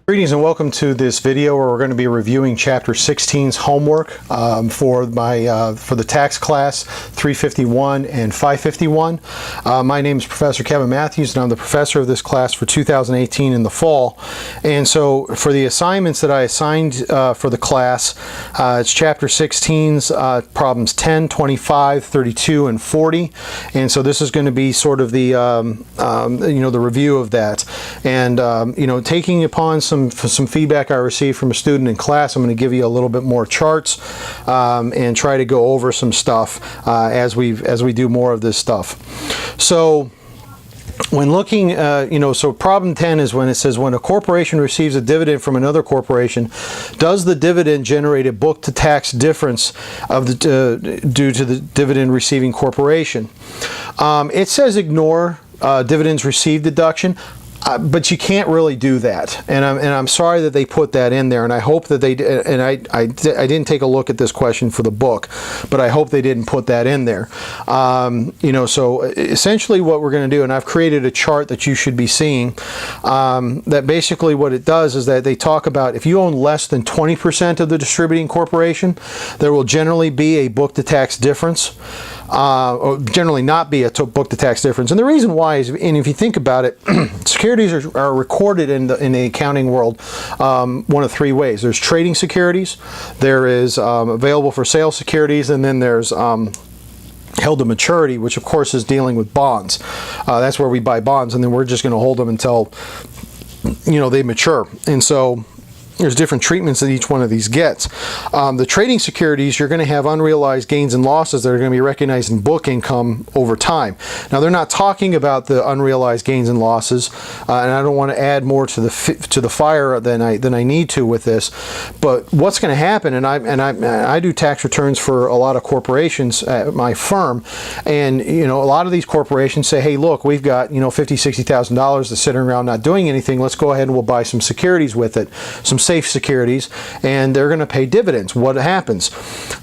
Greetings and welcome to this video where we're going to be reviewing Chapter 16's homework for the tax class 351 and 551. My name is Professor Kevin Matthews and I'm the professor of this class for 2018 in the fall. And so for the assignments that I assigned for the class, it's Chapter 16's problems 10, 25, 32, and 40. And so this is going to be sort of the the review of that. And taking upon some feedback I received from a student in class, I'm going to give you a little bit more charts and try to go over some stuff as we do more of this stuff. So when looking, so problem 10 is when it says when a corporation receives a dividend from another corporation, does the dividend generate a book-to-tax difference due to the dividend receiving corporation? It says ignore dividends received deduction. But you can't really do that, and I'm sorry that they put that in there, and I hope that they did. And I didn't take a look at this question for the book, but I hope they didn't put that in there. So essentially what we're going to do, and I've created a chart that you should be seeing, that basically what it does is that they talk about if you own less than 20% of the distributing corporation, there will generally be a book-to-tax difference. Or generally not be a book-to-tax difference. And the reason why is, and if you think about it, securities are recorded in the accounting world one of three ways. There's trading securities, there is available for sale securities, and then there's held to maturity, which of course is dealing with bonds. That's where we buy bonds, and then we're just going to hold them until they mature. And so there's different treatments that each one of these gets. The trading securities, you're going to have unrealized gains and losses that are going to be recognized in book income over time. Now, they're not talking about the unrealized gains and losses, and I don't want to add more to the fire than I need to with this. But what's going to happen, and I do tax returns for a lot of corporations at my firm, and a lot of these corporations say, hey, look, we've got $50,000, $60,000 that's sitting around not doing anything. Let's go ahead and we'll buy some securities with it, some safe securities, and they're going to pay dividends. What happens?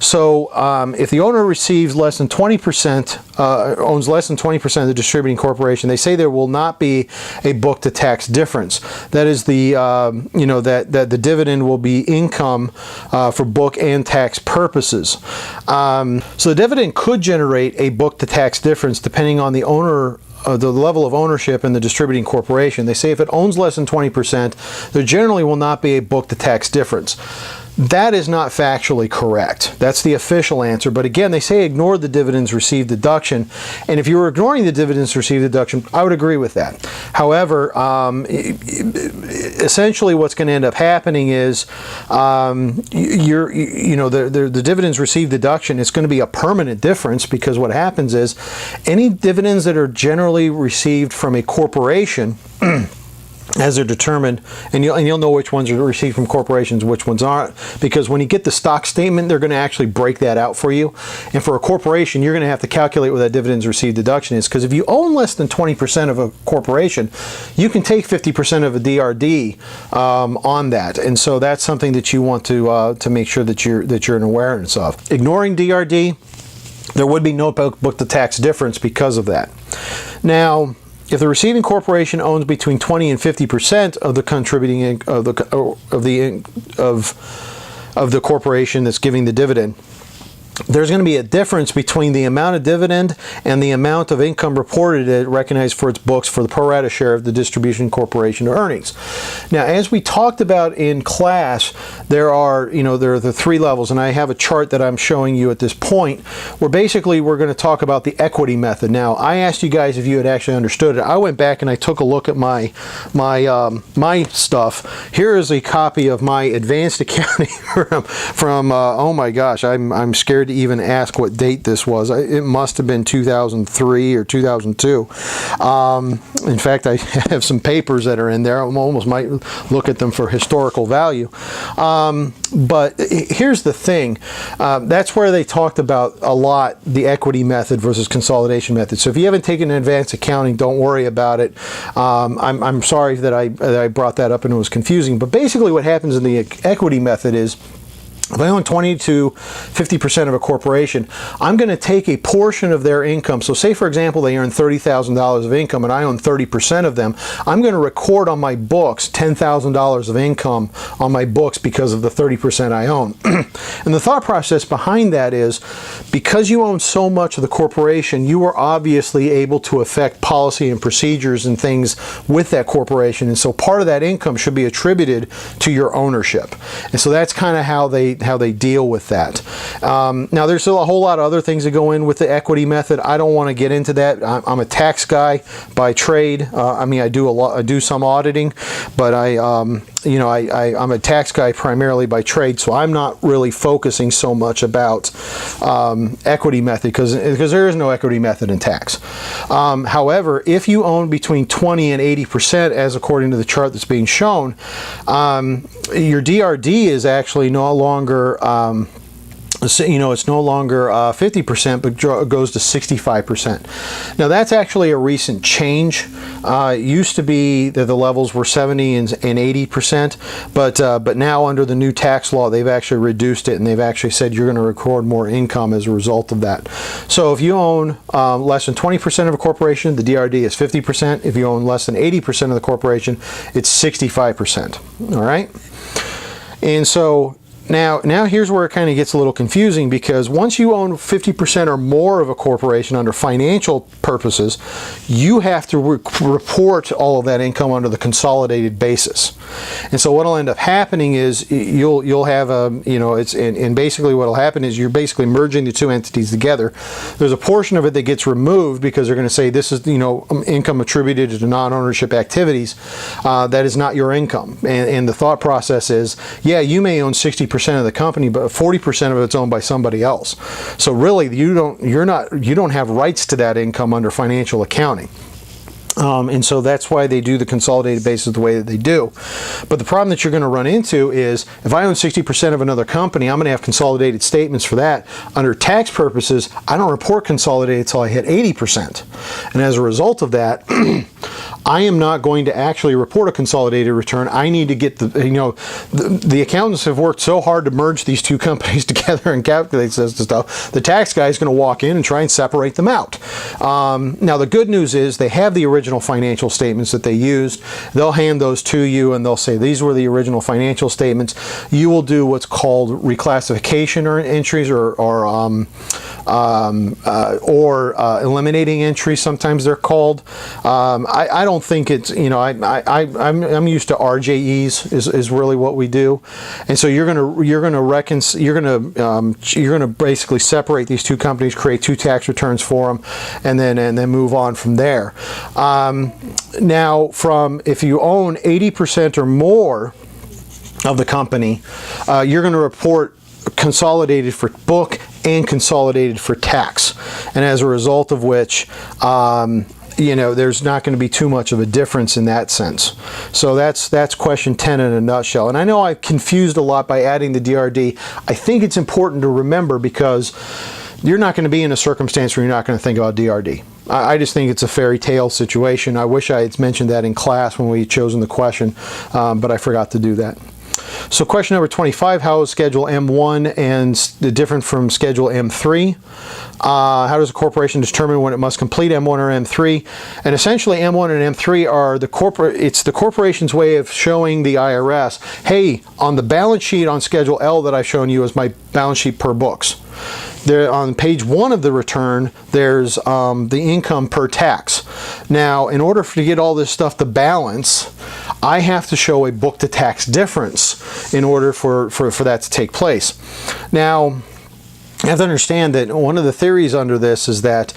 So if the owner receives less than 20%, owns less than 20% of the distributing corporation, they say there will not be a book-to-tax difference. That is the that the dividend will be income for book and tax purposes. So the dividend could generate a book-to-tax difference depending on the owner. The level of ownership in the distributing corporation. They say if it owns less than 20%, there generally will not be a book-to-tax difference. That is not factually correct. That's the official answer. But again, they say ignore the dividends received deduction. And if you were ignoring the dividends received deduction, I would agree with that. However, essentially what's going to end up happening is the dividends received deduction is going to be a permanent difference, because what happens is any dividends that are generally received from a corporation as they're determined, and you'll know which ones are received from corporations, which ones aren't, because when you get the stock statement, they're going to actually break that out for you. And for a corporation, you're going to have to calculate what that dividends received deduction is, because if you own less than 20% of a corporation, you can take 50% of a DRD on that. And so that's something that you want to make sure that you're in awareness of. Ignoring DRD, there would be no book-to-tax difference because of that. Now, if the receiving corporation owns between 20 and 50% of the contributing of the corporation that's giving the dividend, there's going to be a difference between the amount of dividend and the amount of income reported recognized for its books for the pro rata share of the distribution corporation earnings. Now, as we talked about in class, there are the three levels, and I have a chart that I'm showing you at this point where basically we're going to talk about the equity method. Now, I asked you guys if you had actually understood it. I went back and I took a look at my stuff. Here is a copy of my advanced accounting from oh my gosh, I'm scared to even ask what date this was. It must have been 2003 or 2002. In fact, I have some papers that are in there. I almost might look at them for historical value. But here's the thing. That's where they talked about a lot the equity method versus consolidation method. So if you haven't taken advanced accounting, don't worry about it. I'm sorry that I brought that up and it was confusing. But basically what happens in the equity method is If I own 20 to 50% of a corporation, I'm going to take a portion of their income. So say, for example, they earn $30,000 of income and I own 30% of them. I'm going to record on my books $10,000 of income on my books because of the 30% I own. And the thought process behind that is, because you own so much of the corporation, you are obviously able to affect policy and procedures and things with that corporation. And so part of that income should be attributed to your ownership. And so that's kind of how they deal with that. Now there's a whole lot of other things that go in with the equity method. I don't want to get into that. I'm a tax guy by trade. I do some auditing, but I'm a tax guy primarily by trade, so I'm not really focusing so much about equity method because there is no equity method in tax. However, if you own between 20 and 80%, as according to the chart that's being shown, your DRD is actually no longer it's no longer 50%, but goes to 65%. Now that's actually a recent change. It used to be that the levels were 70 and 80%, but now under the new tax law, they've actually reduced it, and they've actually said you're going to record more income as a result of that. So if you own less than 20% of a corporation, the DRD is 50%. If you own less than 80% of the corporation, it's 65%. All right, and so Now here's where it kind of gets a little confusing, because once you own 50% or more of a corporation under financial purposes, you have to report all of that income under the consolidated basis. And so what'll end up happening is you'll have basically what'll happen is you're basically merging the two entities together. There's a portion of it that gets removed because they're going to say this is income attributed to non-ownership activities. That is not your income. And the thought process is, yeah, you may own 60% of the company, but 40% of it's owned by somebody else. So really, you don't have rights to that income under financial accounting. And so that's why they do the consolidated basis the way that they do. But the problem that you're going to run into is, if I own 60% of another company, I'm going to have consolidated statements for that. Under tax purposes, I don't report consolidated until I hit 80%. And as a result of that, I am not going to actually report a consolidated return. I need to get the accountants have worked so hard to merge these two companies together and calculate this stuff. The tax guy is going to walk in and try and separate them out. Now the good news is they have the original financial statements that they used. They'll hand those to you and they'll say these were the original financial statements. You will do what's called reclassification or entries or eliminating entries. Sometimes they're called. I don't think it's I'm used to RJEs is really what we do, and so you're gonna basically separate these two companies, create two tax returns for them, and then move on from there. Now, if you own 80% or more of the company, you're going to report consolidated for book and consolidated for tax, and as a result of which there's not going to be too much of a difference in that sense. So that's question 10 in a nutshell. And I know I confused a lot by adding the DRD. I think it's important to remember, because you're not going to be in a circumstance where you're not going to think about DRD. I just think it's a fairy tale situation. I wish I had mentioned that in class when we had chosen the question, but I forgot to do that. So question number 25, how is Schedule M1 and different from Schedule M3? How does a corporation determine when it must complete M1 or M3? And essentially M1 and M3 are it's the corporation's way of showing the IRS, hey, on the balance sheet on Schedule L that I've shown you is my balance sheet per books. There, on page 1 of the return, there's the income per tax. Now, in order to get all this stuff to balance, I have to show a book to tax difference in order for that to take place. Now, you have to understand that one of the theories under this is that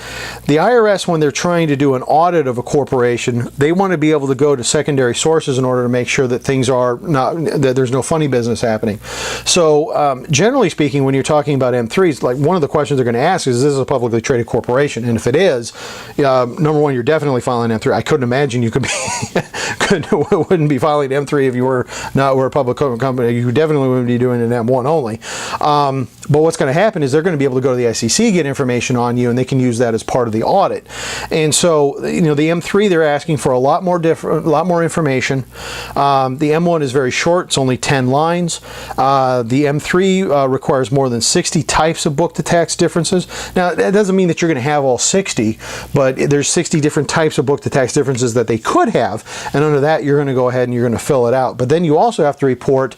the IRS, when they're trying to do an audit of a corporation, they want to be able to go to secondary sources in order to make sure that that there's no funny business happening. So generally speaking, when you're talking about M3s, like one of the questions they're going to ask is this a publicly traded corporation? And if it is, number one, you're definitely filing M3. I couldn't imagine you could be wouldn't be filing M3 if you were a public company. You definitely wouldn't be doing an M1 only. But what's going to happen is they're going to be able to go to the SEC, get information on you, and they can use that as part of the audit. And so, the M3, they're asking for a lot more information. The M1 is very short; it's only 10 lines. The M3 requires more than 60 types of book-to-tax differences. Now, that doesn't mean that you're going to have all 60, but there's 60 different types of book-to-tax differences that they could have, and under that, you're going to go ahead and you're going to fill it out. But then you also have to report,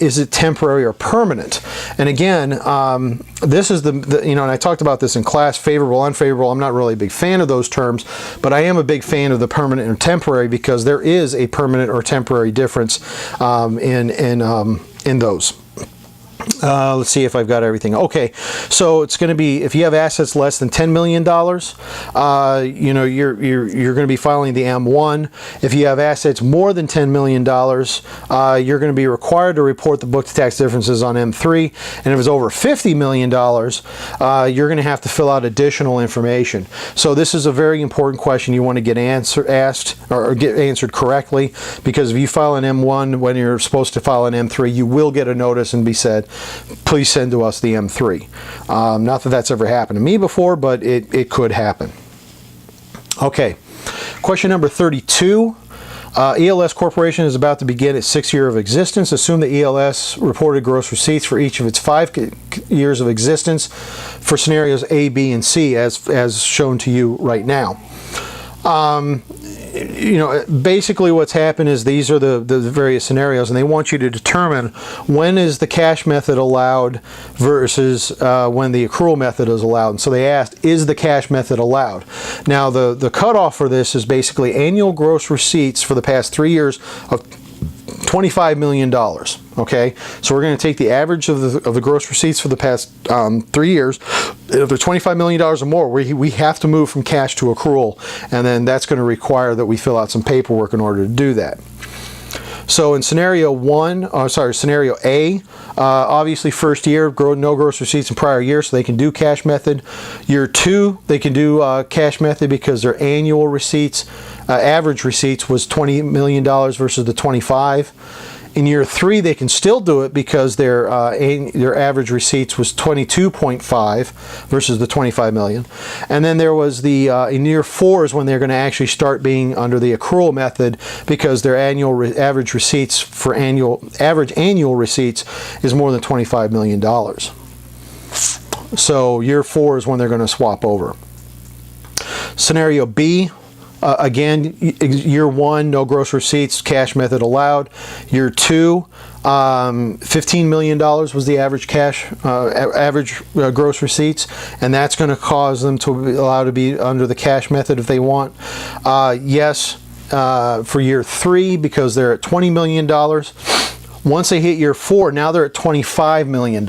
is it temporary or permanent? And again, this is and I talked about this in class, favorable, unfavorable. I'm not really a big fan of those terms, but I am a big fan of the permanent and temporary, because there is a permanent or temporary difference in those. Let's see if I've got everything. Okay, so it's going to be, if you have assets less than $10 million, you're going to be filing the M1. If you have assets more than $10 million, you're going to be required to report the book-to-tax differences on M3. And if it's over $50 million, you're going to have to fill out additional information. So this is a very important question you want to get asked or get answered correctly, because if you file an M1 when you're supposed to file an M3, you will get a notice and be said, please send to us the M3. Not that that's ever happened to me before, but it could happen. Okay, question number 32. ELS Corporation is about to begin its 6th year of existence. Assume the ELS reported gross receipts for each of its 5 years of existence for scenarios A, B, and C as shown to you right now. Basically what's happened is these are the various scenarios, and they want you to determine when is the cash method allowed versus when the accrual method is allowed. And so they asked, is the cash method allowed? Now the cutoff for this is basically annual gross receipts for the past 3 years of $25 million. Okay, so we're going to take the average of the gross receipts for the past 3 years. If they're $25 million or more, we have to move from cash to accrual, and then that's going to require that we fill out some paperwork in order to do that. So in scenario A, obviously first year, no gross receipts in prior year, so they can do cash method. Year 2, they can do cash method because their annual receipts, average receipts was $20 million versus the 25. In year 3, they can still do it because their average receipts was 22.5 versus the 25 million. And then there was the in year 4 is when they're going to actually start being under the accrual method, because their average receipts for average annual receipts is more than $25 million. So year 4 is when they're going to swap over. Scenario B. Again, year 1, no gross receipts, cash method allowed. Year 2, $15 million was the average gross receipts, and that's going to cause them to be allowed to be under the cash method if they want. Yes, for year 3, because they're at $20 million. Once they hit year 4, now they're at $25 million.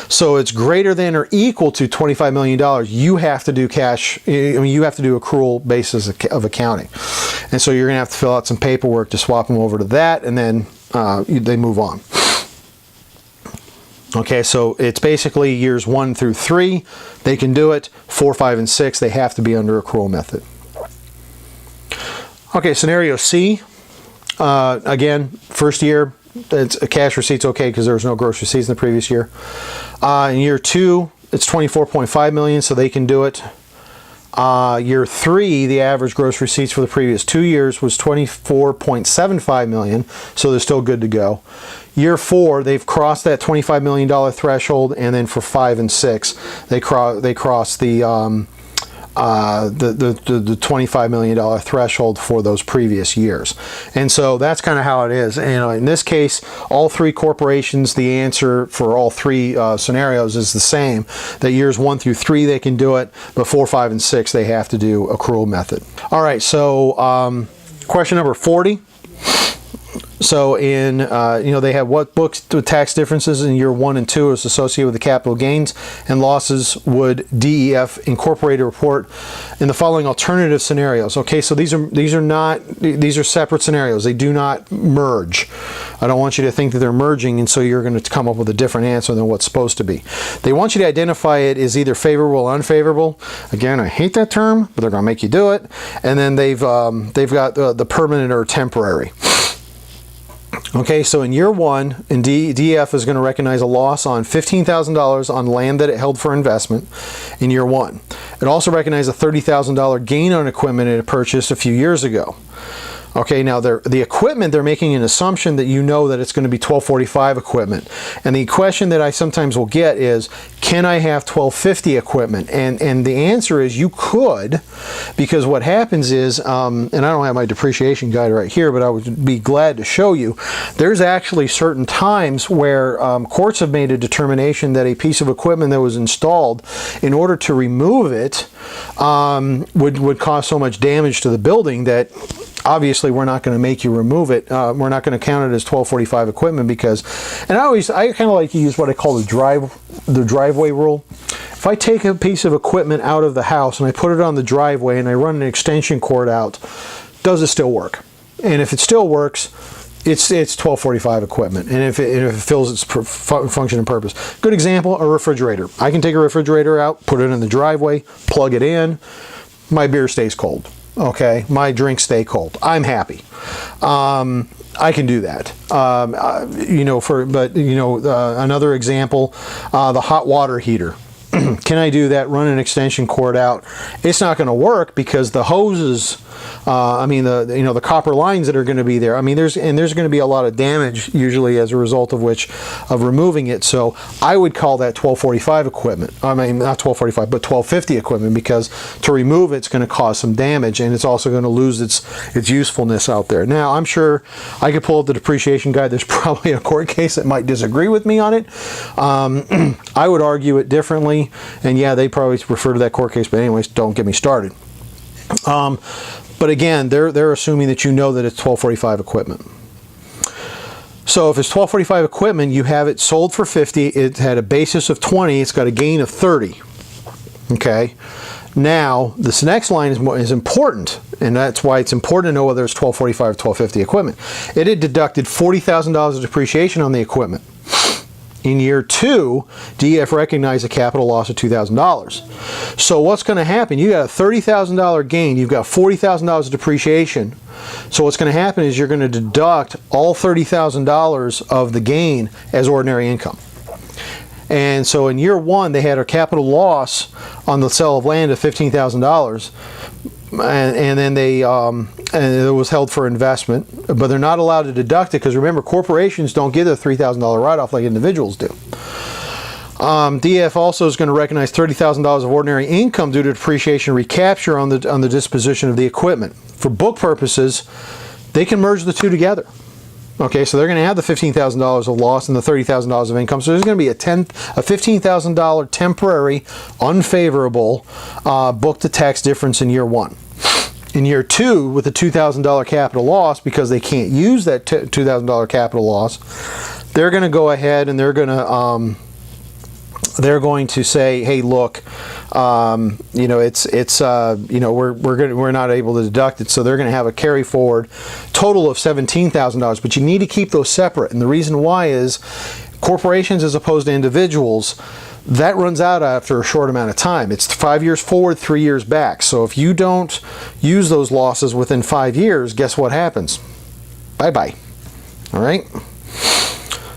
So it's greater than or equal to $25 million. You have to do cash, you have to do accrual basis of accounting. And so you're going to have to fill out some paperwork to swap them over to that, and then they move on. Okay, so it's basically years 1 through 3, they can do it. 4, 5, and 6, they have to be under accrual method. Okay, scenario C. Again, first year, it's a cash receipt's okay because there was no gross receipts in the previous year. In year 2, it's $24.5 million, so they can do it. Year 3, the average gross receipts for the previous 2 years was $24.75 million, so they're still good to go. Year 4, they've crossed that $25 million threshold, and then for 5 and 6, they cross the $25 million threshold for those previous years. And so that's kind of how it is. And in this case, all 3 corporations, the answer for all 3 scenarios is the same, that years 1 through 3 they can do it, but 4, 5, and 6 they have to do accrual method. All right, so question number 40. So in, they have what books to tax differences in year 1 and 2 is associated with the capital gains and losses would DEF Incorporated report in the following alternative scenarios. Okay, so these are separate scenarios. They do not merge. I don't want you to think that they're merging, and so you're going to come up with a different answer than what's supposed to be. They want you to identify it as either favorable or unfavorable. Again, I hate that term, but they're going to make you do it. And then they've got the permanent or temporary. Okay, so in year one, DEF is going to recognize a loss on $15,000 on land that it held for investment in year one. It also recognized a $30,000 gain on equipment it purchased a few years ago. Okay, now the equipment, they're making an assumption that you know that it's going to be 1245 equipment. And the question that I sometimes will get is, can I have 1250 equipment? And the answer is you could, because what happens is, and I don't have my depreciation guide right here, but I would be glad to show you, there's actually certain times where courts have made a determination that a piece of equipment that was installed, in order to remove it, would cause so much damage to the building that obviously we're not going to make you remove it. We're not going to count it as 1245 equipment because, and I kind of like to use what I call the driveway rule. If I take a piece of equipment out of the house and I put it on the driveway and I run an extension cord out, does it still work? And if it still works, it's 1245 equipment, and if it fills its function and purpose. Good example, a refrigerator. I can take a refrigerator out, put it in the driveway, plug it in, my beer stays cold. Okay, my drinks stay cold. I'm happy. I can do that. Another example, the hot water heater. Can I do that? Run an extension cord out? It's not going to work because the hoses, the copper lines that are going to be there. There's going to be a lot of damage usually as a result of removing it. So I would call that 1245 equipment. Not 1245, but 1250 equipment, because to remove it's going to cause some damage, and it's also going to lose its usefulness out there. Now I'm sure I could pull up the depreciation guide. There's probably a court case that might disagree with me on it. I would argue it differently. And yeah, they probably refer to that court case, but anyways, don't get me started. But again, they're assuming that you know that it's 1245 equipment. So if it's 1245 equipment, you have it sold for 50, it had a basis of 20, it's got a gain of 30. Okay. Now, this next line is important, and that's why it's important to know whether it's 1245 or 1250 equipment. It had deducted $40,000 of depreciation on the equipment. In year two, DEF recognized a capital loss of $2,000. So what's going to happen? You got a $30,000 gain. You've got $40,000 of depreciation. So what's going to happen is you're going to deduct all $30,000 of the gain as ordinary income. And so in year one, they had a capital loss on the sale of land of $15,000. And then and it was held for investment, but they're not allowed to deduct it because remember, corporations don't get a $3,000 write-off like individuals do. DEF also is going to recognize $30,000 of ordinary income due to depreciation recapture on the disposition of the equipment. For book purposes, they can merge the two together. Okay, so they're going to have the $15,000 of loss and the $30,000 of income. So there's going to be a $15,000 temporary, unfavorable book-to-tax difference in year one. In year two, with the $2,000 capital loss, because they can't use that $2,000 capital loss, they're going to go ahead and they're going to say, hey, look, we're not able to deduct it, so they're going to have a carry forward total of $17,000. But you need to keep those separate, and the reason why is corporations as opposed to individuals, that runs out after a short amount of time. It's 5 years forward, 3 years back. So if you don't use those losses within 5 years, guess what happens? Bye-bye. All right?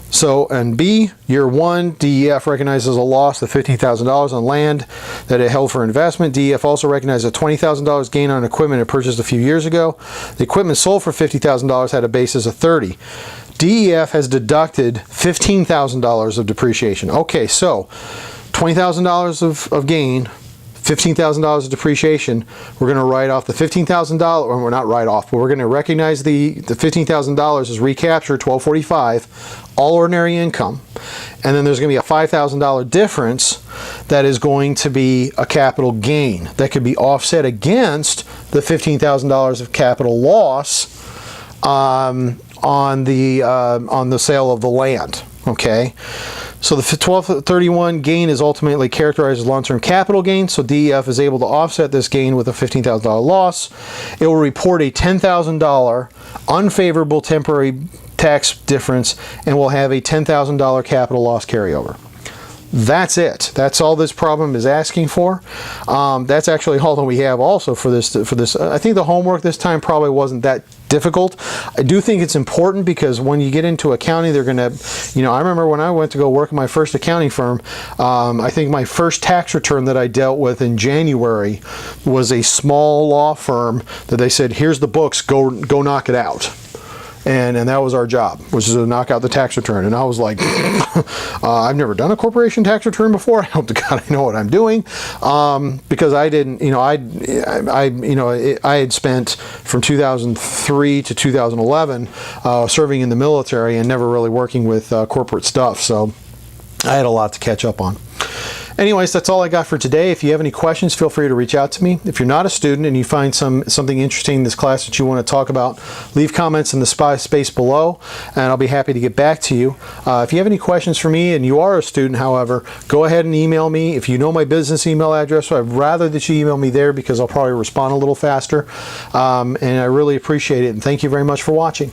So, and B, year one, DEF recognizes a loss of $15,000 on land that it held for investment. DEF also recognized a $20,000 gain on equipment it purchased a few years ago. The equipment sold for $50,000 had a basis of 30. DEF has deducted $15,000 of depreciation. Okay, so $20,000 of gain, $15,000 of depreciation. We're going to write off the $15,000, or we're not write off, but we're going to recognize the $15,000 as recapture 1245, all ordinary income. And then there's going to be a $5,000 difference that is going to be a capital gain that could be offset against the $15,000 of capital loss on the sale of the land. Okay, so the 1231 gain is ultimately characterized as long-term capital gain, so DEF is able to offset this gain with a $15,000 loss. It will report a $10,000 unfavorable temporary tax difference and will have a $10,000 capital loss carryover. That's it. That's all this problem is asking for. That's actually all that we have also for this. I think the homework this time probably wasn't that difficult. I do think it's important because when you get into accounting, they're going to, I remember when I went to go work at my first accounting firm, I think my first tax return that I dealt with in January was a small law firm that they said, here's the books, go knock it out. And that was our job, which is to knock out the tax return. And I was like, I've never done a corporation tax return before. I hope to God I know what I'm doing, because I didn't. I had spent from 2003 to 2011 serving in the military and never really working with corporate stuff. So I had a lot to catch up on. Anyways, that's all I got for today. If you have any questions, feel free to reach out to me. If you're not a student and you find something interesting in this class that you want to talk about, leave comments in the space below, and I'll be happy to get back to you. If you have any questions for me and you are a student, however, go ahead and email me. If you know my business email address, I'd rather that you email me there because I'll probably respond a little faster. And I really appreciate it, and thank you very much for watching.